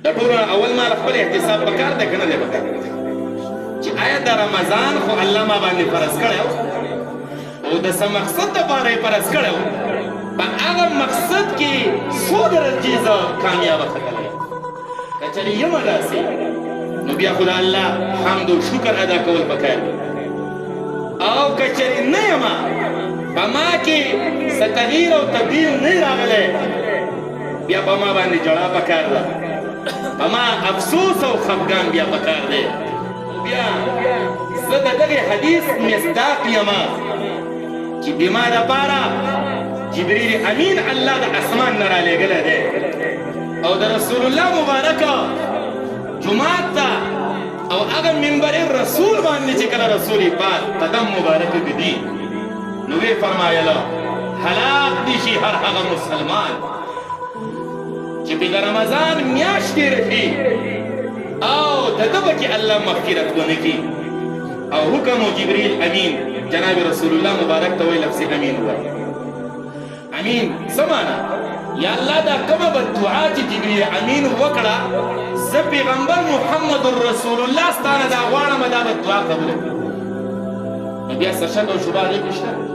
د ټولو اول ما خپل احتساب پکار دی کنه دی پکار چې آیا د رمضان خو الله ما باندې فرض کړو او د سم مقصد د پاره فرض کړو په هغه مقصد کې څو درجې ز کامیاب کړل کچري یم راسي نو بیا خدای الله حمد او شکر ادا کول پکار او کچري نه یم په ما کې ستغیر او تبديل نه راغله بیا په ما باندې جړه پکار ده په ما افسوس او خفګان بیا پکار دی بیا زه د دغه حدیث مصداق یم چې بما دپاره جبريل امین الله د اسمان نه رالیږلی دی او د رسول الله مبارکه جمعات ته او هغه منبر رسول باندې چې کله رسول پاک قدم مبارک ږدي نو وی فرمایله هلاک دي شي هر هغه مسلمان چې په رمضان میاشت تېره کړي او د ده به کې الله مغفرت ونه کړي او حکم و جبریل امین جناب رسول الله مبارک ته وایي لفظ امین ووایي امین څه معنا یا الله دا کومه بددعا چې جبریل امین وکړه زه پیغمبر محمد رسول الله ستا نه دا غواړم دا بددعا قبوله کړي نو بیا څه شک او شبهه دې کې شته